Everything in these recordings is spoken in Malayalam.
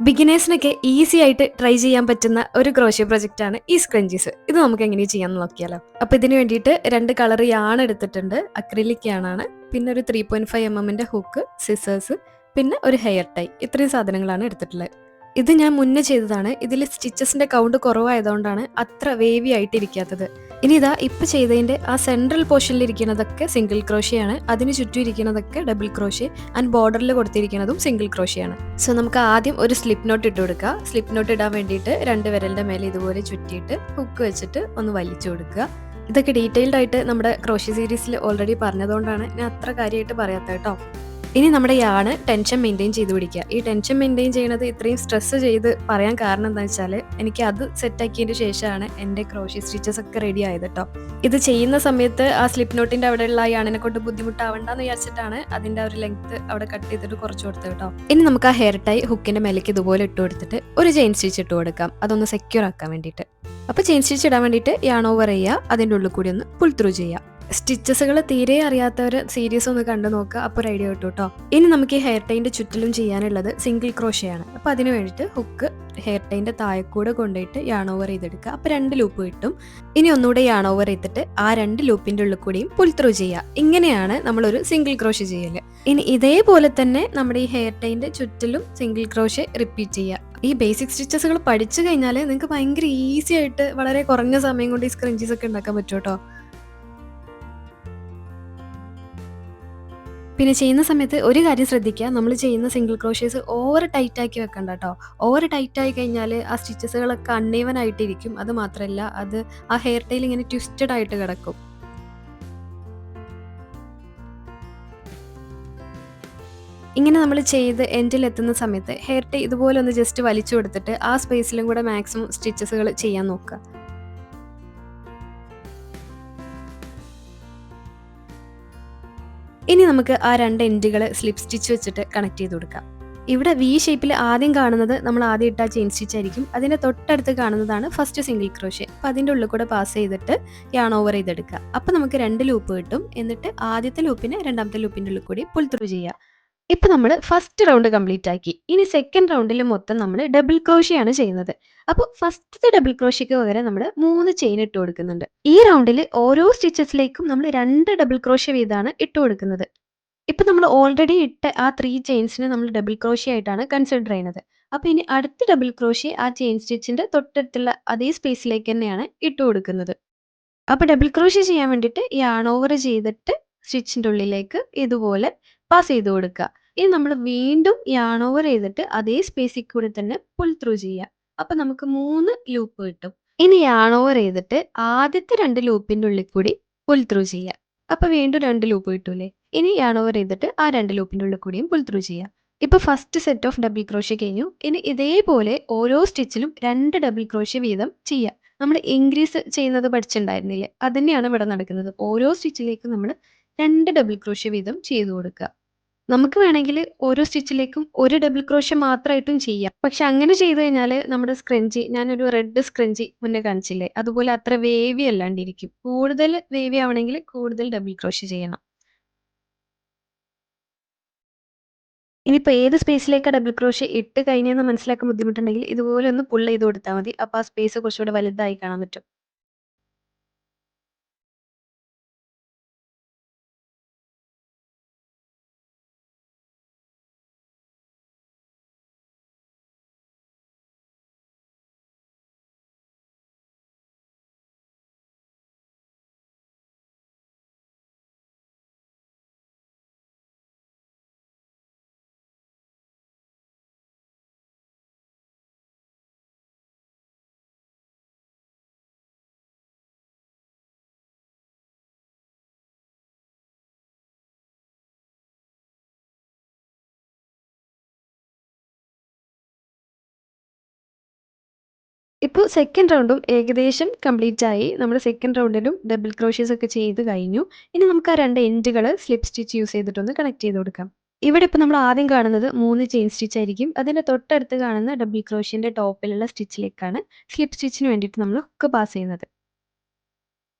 ബിഗിനേഴ്സിനൊക്കെ ഈസി ആയിട്ട് ട്രൈ ചെയ്യാൻ പറ്റുന്ന ഒരു ക്രോഷ്യോ പ്രൊജക്റ്റ് ആണ് ഈ സ്ക്രഞ്ചീസ്. ഇത് നമുക്ക് എങ്ങനെ ചെയ്യാമെന്ന് നോക്കിയാലോ. അപ്പൊ ഇതിന് വേണ്ടിയിട്ട് 2 കളർ യാൺ എടുത്തിട്ടുണ്ട്. അക്രിലിക് യാണാണ്. പിന്നെ ഒരു 3.5 mm ഹുക്ക്, സിസേഴ്സ്, പിന്നെ ഒരു ഹെയർ ടൈ. ഇത്രയും സാധനങ്ങളാണ് എടുത്തിട്ടുള്ളത്. ഇത് ഞാൻ മുന്നേ ചെയ്തതാണ്. ഇതിൽ സ്റ്റിച്ചസിന്റെ കൗണ്ട് കുറവായതുകൊണ്ടാണ് അത്ര വേവി ആയിട്ട് ഇരിക്കാത്തത്. ഇനി ഇതാ ഇപ്പൊ ചെയ്തതിന്റെ ആ സെൻട്രൽ പോർഷനിൽ ഇരിക്കുന്നതൊക്കെ സിംഗിൾ ക്രോഷ്യയാണ്. അതിന് ചുറ്റും ഇരിക്കുന്നതൊക്കെ ഡബിൾ ക്രോഷ്യ ആൻഡ് ബോർഡറിൽ കൊടുത്തിരിക്കുന്നതും സിംഗിൾ ക്രോഷ്യയാണ്. സോ നമുക്ക് ആദ്യം ഒരു സ്ലിപ്പ് നോട്ട് ഇട്ട് കൊടുക്കുക. സ്ലിപ്പ് നോട്ട് ഇടാൻ വേണ്ടിയിട്ട് 2 വിരലിന്റെ മേലെ ഇതുപോലെ ചുറ്റിയിട്ട് ഹുക്ക് വെച്ചിട്ട് ഒന്ന് വലിച്ചു കൊടുക്കുക. ഇതൊക്കെ ഡീറ്റെയിൽഡ് ആയിട്ട് നമ്മുടെ ക്രോഷ്യ സീരീസിൽ ഓൾറെഡി പറഞ്ഞതുകൊണ്ടാണ് ഞാൻ അത്ര കാര്യമായിട്ട് പറയാത്ത കേട്ടോ. ഇനി നമ്മുടെ യാണ് ടെൻഷൻ മെയിൻറ്റെയിൻ ചെയ്ത് പിടിക്കുക. ഈ ടെൻഷൻ മെയിൻറ്റെയിൻ ചെയ്യുന്നത് ഇത്രയും സ്ട്രെസ് ചെയ്ത് പറയാൻ കാരണം എന്താണെന്ന് വെച്ചാൽ എനിക്ക് അത് സെറ്റാക്കിയതിന് ശേഷമാണ് എൻ്റെ ക്രോഷ്യ സ്റ്റിച്ചസ് ഒക്കെ റെഡി ആയത് കേട്ടോ. ഇത് ചെയ്യുന്ന സമയത്ത് ആ സ്ലിപ്പ് നോട്ടിൻ്റെ അവിടെയുള്ള ആ യാണിനെ കൊണ്ട് ബുദ്ധിമുട്ടാവണ്ടെന്ന് വിചാരിച്ചിട്ടാണ് അതിൻ്റെ ഒരു ലെങ്ത് അവിടെ കട്ട് ചെയ്തിട്ട് കുറച്ച് കൊടുത്തത് കേട്ടോ. ഇനി നമുക്ക് ആ ഹെയർ ടൈ ഹുക്കിൻ്റെ മേലേക്ക് ഇതുപോലെ ഇട്ട് കൊടുത്തിട്ട് ഒരു ചെയിൻ സ്റ്റിച്ച് ഇട്ട് കൊടുക്കാം, അതൊന്ന് സെക്യൂർ ആക്കാൻ വേണ്ടിയിട്ട്. അപ്പോൾ ചെയിൻ സ്റ്റിച്ച് ഇടാൻ വേണ്ടിയിട്ട് യാൺ ഓവർ ചെയ്യുക, അതിൻ്റെ ഉള്ളിൽ കൂടി ഒന്ന് പുൾ ത്രൂ ചെയ്യുക. സ്റ്റിച്ചസുകൾ തീരെ അറിയാത്തവർ സീരീസ് ഒന്ന് കണ്ടു നോക്കുക, അപ്പോൾ ഒരു ഐഡിയ കിട്ടും കേട്ടോ. ഇനി നമുക്ക് ഈ ഹെയർ ടൈൻ്റെ ചുറ്റിലും ചെയ്യാനുള്ളത് സിംഗിൾ ക്രോഷ്യയാണ്. അപ്പോൾ അതിന് വേണ്ടിയിട്ട് ഹുക്ക് ഹെയർ ടൈൻ്റെ താഴെക്കൂടെ കൊണ്ടുപോയിട്ട് യാൺ ഓവർ ചെയ്തെടുക്കുക. അപ്പോൾ 2 ലൂപ്പ് കിട്ടും. ഇനി ഒന്നുകൂടെ യാൺ ഓവർ ചെയ്തിട്ട് ആ 2 ലൂപ്പിൻ്റെ ഉള്ളിൽ കൂടിയും പുൾ ത്രൂ ചെയ്യുക. ഇങ്ങനെയാണ് നമ്മളൊരു സിംഗിൾ ക്രോഷ്യ ചെയ്യല്. ഇനി ഇതേപോലെ തന്നെ നമ്മുടെ ഈ ഹെയർ ടൈൻ്റെ ചുറ്റിലും സിംഗിൾ ക്രോഷ്യ റിപ്പീറ്റ് ചെയ്യുക. ഈ ബേസിക് സ്റ്റിച്ചസുകൾ പഠിച്ചു കഴിഞ്ഞാൽ നിങ്ങൾക്ക് ഭയങ്കര ഈസി ആയിട്ട് വളരെ കുറഞ്ഞ സമയം കൊണ്ട് ഈ സ്ക്രഞ്ചീസ് ഒക്കെ ഉണ്ടാക്കാൻ പറ്റും കേട്ടോ. പിന്നെ ചെയ്യുന്ന സമയത്ത് ഒരു കാര്യം ശ്രദ്ധിക്കുക, നമ്മൾ ചെയ്യുന്ന സിംഗിൾ ക്രോഷ്യേഴ്സ് ഓവർ ടൈറ്റ് ആക്കി വെക്കണ്ട കേട്ടോ. ഓവർ ടൈറ്റ് ആയി കഴിഞ്ഞാൽ ആ സ്റ്റിച്ചസുകളൊക്കെ അൺഈവൻ ആയിട്ടിരിക്കും. അത് മാത്രമല്ല അത് ആ ഹെയർ ടൈൽ ഇങ്ങനെ ട്വിസ്റ്റഡ് ആയിട്ട് കിടക്കും. ഇങ്ങനെ നമ്മൾ ചെയ്ത് എൻഡിൽ എത്തുന്ന സമയത്ത് ഹെയർ ടൈ ഇതുപോലെ ഒന്ന് ജസ്റ്റ് വലിച്ചു കൊടുത്തിട്ട് ആ സ്പേസിലും കൂടെ മാക്സിമം സ്റ്റിച്ചസുകൾ ചെയ്യാൻ നോക്കുക. ഇനി നമുക്ക് ആ 2 എൻഡുകൾ സ്ലിപ്പ് സ്റ്റിച്ച് വെച്ചിട്ട് കണക്ട് ചെയ്ത് കൊടുക്കാം. ഇവിടെ വി ഷേപ്പിൽ ആദ്യം കാണുന്നത് നമ്മൾ ആദ്യം ഇട്ട ചെയിൻ സ്റ്റിച്ച് ആയിരിക്കും. അതിൻ്റെ തൊട്ടടുത്ത് കാണുന്നതാണ് ഫസ്റ്റ് സിംഗിൾ ക്രോഷ്യ. അപ്പോൾ അതിൻ്റെ ഉള്ളിൽ കൂടെ പാസ് ചെയ്തിട്ട് യാൺ ഓവർ ചെയ്തെടുക്കുക. അപ്പോൾ നമുക്ക് 2 ലൂപ്പ് കിട്ടും. എന്നിട്ട് ആദ്യത്തെ ലൂപ്പിനെ രണ്ടാമത്തെ ലൂപ്പിൻ്റെ ഉള്ളിൽ കൂടി പുൾ ത്രൂ ചെയ്യുക. ഇപ്പോൾ നമ്മൾ ഫസ്റ്റ് റൗണ്ട് കംപ്ലീറ്റ് ആക്കി. ഇനി സെക്കൻഡ് റൗണ്ടിൽ മൊത്തം നമ്മൾ ഡബിൾ ക്രോഷ്യയാണ് ചെയ്യുന്നത്. അപ്പോൾ ഫസ്റ്റത്തെ ഡബിൾ ക്രോഷ്യക്ക് പകരം നമ്മൾ 3 ചെയിൻ ഇട്ട് കൊടുക്കുന്നുണ്ട്. ഈ റൗണ്ടിൽ ഓരോ സ്റ്റിച്ചസിലേക്കും നമ്മൾ 2 ഡബിൾ ക്രോഷ്യ വീതമാണ് ഇട്ട് കൊടുക്കുന്നത്. ഇപ്പം നമ്മൾ ഓൾറെഡി ഇട്ട ആ 3 ചെയിൻസിനെ നമ്മൾ ഡബിൾ ക്രോഷ്യ ആയിട്ടാണ് കൺസിഡർ ചെയ്യുന്നത്. അപ്പോൾ ഇനി അടുത്ത ഡബിൾ ക്രോഷ്യ ആ ചെയിൻ സ്റ്റിച്ചിൻ്റെ തൊട്ടടുത്തുള്ള അതേ സ്പേസിലേക്ക് തന്നെയാണ് ഇട്ട് കൊടുക്കുന്നത്. അപ്പോൾ ഡബിൾ ക്രോഷ്യ ചെയ്യാൻ വേണ്ടിയിട്ട് യാൺ ഓവർ ചെയ്തിട്ട് സ്റ്റിച്ചിൻ്റെ ഉള്ളിലേക്ക് ഇതുപോലെ പാസ് ചെയ്ത് കൊടുക്കുക. ഇനി നമ്മൾ വീണ്ടും യാൺ ഓവർ ചെയ്തിട്ട് അതേ സ്പേസിൽ കൂടി തന്നെ പുൾ ത്രൂ ചെയ്യുക. അപ്പോൾ നമുക്ക് 3 ലൂപ്പ് കിട്ടും. ഇനി യാൺ ഓവർ ചെയ്തിട്ട് ആദ്യത്തെ 2 ലൂപ്പിൻ്റെ ഉള്ളിൽ കൂടി പുൾ ത്രൂ ചെയ്യുക. അപ്പോൾ വീണ്ടും 2 ലൂപ്പ് കിട്ടൂലേ. ഇനി യാൺ ഓവർ ചെയ്തിട്ട് ആ 2 ലൂപ്പിൻ്റെ ഉള്ളിൽ കൂടിയും പുൾ ത്രൂ ചെയ്യുക. ഇപ്പോൾ first set of double crochet കഴിഞ്ഞു. ഇനി ഇതേപോലെ ഓരോ സ്റ്റിച്ചിലും 2 ഡബിൾ ക്രോഷ്യ വീതം ചെയ്യുക. നമ്മൾ ഇൻക്രീസ് ചെയ്യുന്നത് പഠിച്ചിട്ടുണ്ടായിരുന്നില്ലേ, അത് തന്നെയാണ് ഇവിടെ നടക്കുന്നത്. ഓരോ സ്റ്റിച്ചിലേക്കും നമ്മൾ 2 ഡബിൾ ക്രോഷ്യ വീതം ചെയ്തു കൊടുക്കുക. നമുക്ക് വേണമെങ്കിൽ ഓരോ സ്റ്റിച്ചിലേക്കും ഒരു ഡബിൾ ക്രോഷ്യ മാത്രമായിട്ടും ചെയ്യാം. പക്ഷെ അങ്ങനെ ചെയ്തു കഴിഞ്ഞാൽ നമ്മുടെ സ്ക്രഞ്ചി, ഞാനൊരു റെഡ് സ്ക്രഞ്ചി മുന്നേ കാണിച്ചില്ലേ, അതുപോലെ അത്ര വേവി അല്ലാണ്ടിരിക്കും. കൂടുതൽ വേവി ആവണമെങ്കിൽ കൂടുതൽ ഡബിൾ ക്രോഷ്യ ചെയ്യണം. ഇനിയിപ്പോൾ ഏത് സ്പേസിലേക്കാണ് ഡബിൾ ക്രോഷ്യ ഇട്ട് കഴിഞ്ഞതെന്ന് മനസ്സിലാക്കാൻ ബുദ്ധിമുട്ടുണ്ടെങ്കിൽ ഇതുപോലെ ഒന്ന് പുൾ ചെയ്ത് കൊടുത്താൽ മതി. അപ്പോൾ ആ സ്പേസ് കുറച്ചുകൂടെ വലുതായി കാണാൻ പറ്റും. ഇപ്പോൾ സെക്കൻഡ് റൗണ്ടും ഏകദേശം കംപ്ലീറ്റ് ആയി. നമ്മൾ സെക്കൻഡ് റൗണ്ടിലും ഡബിൾ ക്രോഷ്യേഴ്സ് ഒക്കെ ചെയ്ത് കഴിഞ്ഞു. ഇനി നമുക്ക് ആ 2 എൻഡുകൾ സ്ലിപ്പ് സ്റ്റിച്ച് യൂസ് ചെയ്തിട്ടൊന്ന് കണക്ട് ചെയ്ത് കൊടുക്കാം. ഇവിടെ ഇപ്പോൾ നമ്മൾ ആദ്യം കാണുന്നത് 3 ചെയിൻ സ്റ്റിച്ച് ആയിരിക്കും. അതിൻ്റെ തൊട്ടടുത്ത് കാണുന്ന ഡബിൾ ക്രോഷ്യൻ്റെ ടോപ്പിലുള്ള സ്റ്റിച്ചിലേക്കാണ് സ്ലിപ്പ് സ്റ്റിച്ചിന് വേണ്ടിയിട്ട് നമ്മൾ ഹുക്ക് പാസ് ചെയ്യുന്നത്.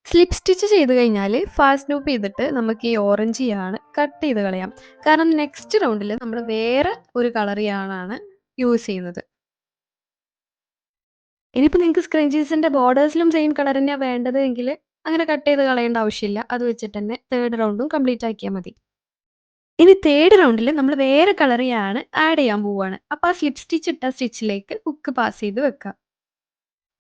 സ്ലിപ്പ് സ്റ്റിച്ച് ചെയ്ത് കഴിഞ്ഞാൽ ഫാസ്റ്റ് ലൂപ്പ് ചെയ്തിട്ട് നമുക്ക് ഈ ഓറഞ്ച് യാണ് കട്ട് ചെയ്ത് കളയാം. കാരണം നെക്സ്റ്റ് റൗണ്ടിൽ നമ്മൾ വേറെ ഒരു കളർ യാണാണ് യൂസ് ചെയ്യുന്നത്. ഇനിയിപ്പോൾ നിങ്ങൾക്ക് സ്ക്രഞ്ചീസിന്റെ ബോർഡേഴ്സിലും സെയിം കളർ തന്നെയാണ് വേണ്ടത് എങ്കിൽ അങ്ങനെ കട്ട് ചെയ്ത് കളയേണ്ട ആവശ്യമില്ല. അത് വെച്ചിട്ട് തന്നെ തേർഡ് റൗണ്ടും കംപ്ലീറ്റ് ആക്കിയാൽ മതി. ഇനി തേർഡ് റൗണ്ടിൽ നമ്മൾ വേറെ കളർ യാണ് ആഡ് ചെയ്യാൻ പോവുകയാണ്. അപ്പോൾ ആ സ്ലിപ്പ് സ്റ്റിച്ച് ഇട്ട സ്റ്റിച്ചിലേക്ക് ഹുക്ക് പാസ് ചെയ്ത് വെക്കുക.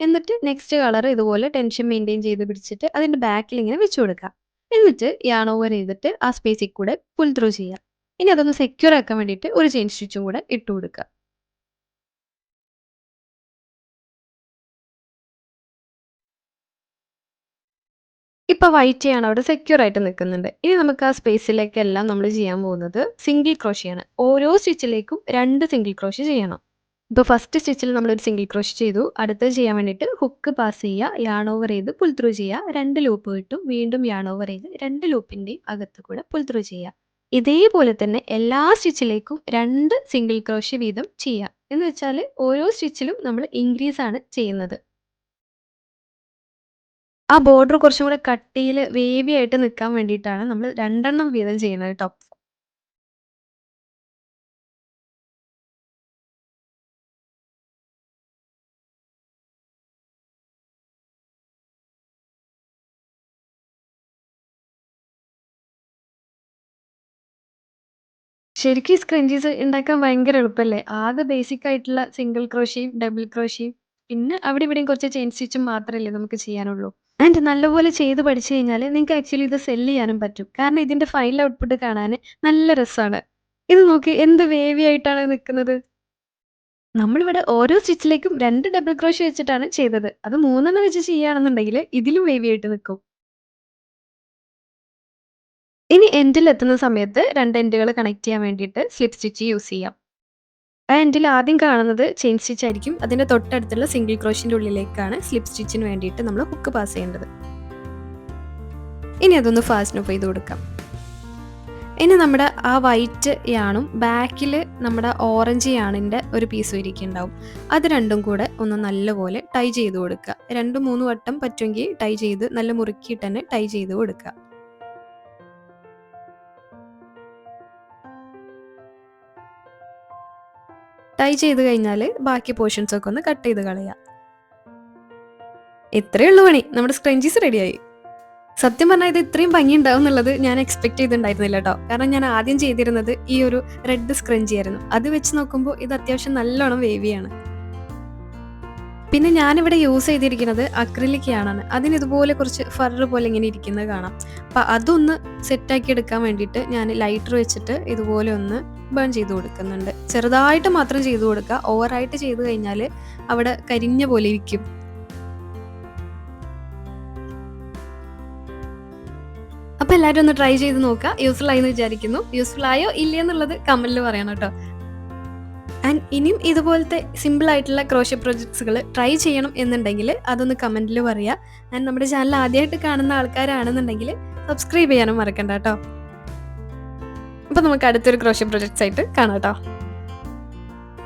എന്നിട്ട് നെക്സ്റ്റ് കളർ ഇതുപോലെ ടെൻഷൻ മെയിൻറ്റെയിൻ ചെയ്ത് പിടിച്ചിട്ട് അതിൻ്റെ ബാക്കിൽ ഇങ്ങനെ വെച്ച് കൊടുക്കുക. എന്നിട്ട് യാൺ ഓവർ ചെയ്തിട്ട് ആ സ്പേസിൽ കൂടെ പുൾ ത്രൂ ചെയ്യുക. ഇനി അതൊന്ന് സെക്യൂർ ആക്കാൻ വേണ്ടിയിട്ട് ഒരു ചെയിൻ സ്റ്റിച്ചും കൂടെ ഇട്ട് കൊടുക്കുക. ഇപ്പോൾ വൈറ്റ് യാണ് അവിടെ സെക്യൂർ ആയിട്ട് നിൽക്കുന്നുണ്ട്. ഇനി നമുക്ക് ആ സ്പേസിലേക്കെല്ലാം നമ്മൾ ചെയ്യാൻ പോകുന്നത് സിംഗിൾ ക്രോഷ്യാണ്. ഓരോ സ്റ്റിച്ചിലേക്കും 2 സിംഗിൾ ക്രോഷ്യ ചെയ്യണം. ഇപ്പോൾ ഫസ്റ്റ് സ്റ്റിച്ചിൽ നമ്മളൊരു സിംഗിൾ ക്രോഷ്യ ചെയ്തു. അടുത്തത് ചെയ്യാൻ വേണ്ടിയിട്ട് ഹുക്ക് പാസ് ചെയ്യുക, യാൺ ഓവർ ചെയ്ത് പുൾ ത്രൂ ചെയ്യുക, 2 ലൂപ്പ് കിട്ടും. വീണ്ടും യാൺ ഓവർ ചെയ്ത് 2 ലൂപ്പിൻ്റെയും അകത്ത് കൂടെ പുൾ ത്രൂ ചെയ്യുക. ഇതേപോലെ തന്നെ എല്ലാ സ്റ്റിച്ചിലേക്കും 2 സിംഗിൾ ക്രോഷ്യ വീതം ചെയ്യുക. എന്ന് വെച്ചാൽ ഓരോ സ്റ്റിച്ചിലും നമ്മൾ ഇൻക്രീസ് ആണ് ചെയ്യുന്നത്. ആ ബോർഡർ കുറച്ചും കൂടെ കട്ടിയിൽ വേവി ആയിട്ട് നിൽക്കാൻ വേണ്ടിയിട്ടാണ് നമ്മൾ 2 വീതം ചെയ്യുന്നത് ട്ടോ. ശരിക്കും ഈ സ്ക്രഞ്ചീസ് ഉണ്ടാക്കാൻ ഭയങ്കര എളുപ്പമല്ലേ? ആകെ ബേസിക് ആയിട്ടുള്ള സിംഗിൾ ക്രോഷ്യയും, ഡബിൾ ക്രോഷ്യയും പിന്നെ അവിടെ ഇവിടെയും കുറച്ച് ചെയിൻ സ്റ്റിച്ചും മാത്രമല്ലേ നമുക്ക് ചെയ്യാനുള്ളൂ. ആൻഡ് നല്ലപോലെ ചെയ്ത് പഠിച്ചു കഴിഞ്ഞാൽ നിങ്ങൾക്ക് ആക്ച്വലി ഇത് സെല്ല് ചെയ്യാനും പറ്റും. കാരണം ഇതിന്റെ ഫൈനൽ ഔട്ട്പുട്ട് കാണാൻ നല്ല രസമാണ്. ഇത് നോക്ക് എന്ത് വേവി ആയിട്ടാണ് നിൽക്കുന്നത്. നമ്മളിവിടെ ഓരോ സ്റ്റിച്ചിലേക്കും 2 ഡബിൾ ക്രോഷ്യ വെച്ചിട്ടാണ് ചെയ്തത്. അത് 3 വെച്ച് ചെയ്യുകയാണെന്നുണ്ടെങ്കിൽ ഇതിലും വേവി ആയിട്ട് നിൽക്കും. ഇനി എൻഡിൽ എത്തുന്ന സമയത്ത് 2 എൻഡുകൾ കണക്ട് ചെയ്യാൻ വേണ്ടിയിട്ട് സ്ലിപ്പ് സ്റ്റിച്ച് യൂസ് ചെയ്യാം. ആ എൻഡിൽ ആദ്യം കാണുന്നത് ചെയിൻ സ്റ്റിച്ച് ആയിരിക്കും. അതിന്റെ തൊട്ടടുത്തുള്ള സിംഗിൾ ക്രോഷ്യന്റെ ഉള്ളിലേക്കാണ് സ്ലിപ്പ് സ്റ്റിച്ചിന് വേണ്ടിയിട്ട് നമ്മൾ ഹുക്ക് പാസ് ചെയ്യേണ്ടത്. ഇനി അതൊന്ന് ഫാസ്റ്റ് ഓഫ് ചെയ്ത് കൊടുക്കാം. ഇനി നമ്മുടെ ആ വൈറ്റ് യാണും ബാക്കിൽ നമ്മുടെ ഓറഞ്ച് യാണിൻ്റെ ഒരു പീസും ഇരിക്കുന്നുണ്ടാവും. അത് രണ്ടും കൂടെ ഒന്ന് നല്ലപോലെ ടൈ ചെയ്ത് കൊടുക്കുക. 2-3 വട്ടം പറ്റുമെങ്കിൽ ടൈ ചെയ്ത് നല്ല മുറുക്കിയിട്ട് തന്നെ ടൈ ചെയ്ത് കൊടുക്കുക. ടൈ ചെയ്ത് കഴിഞ്ഞാൽ ബാക്കി പോർഷൻസ് ഒക്കെ ഒന്ന് കട്ട് ചെയ്ത് കളയാം. ഇത്രയേ ഉള്ളൂ പണി. നമ്മുടെ സ്ക്രഞ്ചീസ് റെഡിയായി. സത്യം പറഞ്ഞാൽ ഇത് ഇത്രയും ഭംഗി ഉണ്ടാവും എന്നുള്ളത് ഞാൻ എക്സ്പെക്ട് ചെയ്തിട്ടുണ്ടായിരുന്നില്ല കേട്ടോ. കാരണം ഞാൻ ആദ്യം ചെയ്തിരുന്നത് ഈ ഒരു റെഡ് സ്ക്രഞ്ചി ആയിരുന്നു. അത് വെച്ച് നോക്കുമ്പോൾ ഇത് അത്യാവശ്യം നല്ലോണം വേവിയാണ്. പിന്നെ ഞാനിവിടെ യൂസ് ചെയ്തിരിക്കുന്നത് അക്രിലിക് യാണാണ്. അതിന് ഇതുപോലെ കുറച്ച് ഫർ പോലെ ഇങ്ങനെ ഇരിക്കുന്നത് കാണാം. അപ്പം അതൊന്ന് സെറ്റാക്കി എടുക്കാൻ വേണ്ടിയിട്ട് ഞാൻ ലൈറ്റർ വെച്ചിട്ട് ഇതുപോലെ ഒന്ന് ബേൺ ചെയ്ത് കൊടുക്കുന്നുണ്ട്. ചെറുതായിട്ട് മാത്രം ചെയ്ത് കൊടുക്കുക. ഓവറായിട്ട് ചെയ്ത് കഴിഞ്ഞാൽ അവിടെ കരിഞ്ഞ പോലെ ഇരിക്കും. അപ്പോൾ എല്ലാവരും ഒന്ന് ട്രൈ ചെയ്ത് നോക്കുക. യൂസ്ഫുൾ ആയി എന്ന് വിചാരിക്കുന്നു. യൂസ്ഫുൾ ആയോ ഇല്ലയോ എന്നുള്ളത് കമൻറ്റിൽ പറയണം കേട്ടോ. ആൻഡ് ഇനിയും ഇതുപോലത്തെ സിമ്പിൾ ആയിട്ടുള്ള ക്രോഷ്യ പ്രൊജക്ട്സുകൾ ട്രൈ ചെയ്യണം എന്നുണ്ടെങ്കിൽ അതൊന്ന് കമൻറ്റിൽ പറയുക. ആൻഡ് നമ്മുടെ ചാനൽ ആദ്യമായിട്ട് കാണുന്ന ആൾക്കാരാണെന്നുണ്ടെങ്കിൽ സബ്സ്ക്രൈബ് ചെയ്യാനും മറക്കണ്ട കേട്ടോ. അപ്പോൾ നമുക്ക് അടുത്തൊരു ക്രോഷ്യ പ്രൊജക്ട്സ് ആയിട്ട് കാണാം കേട്ടോ.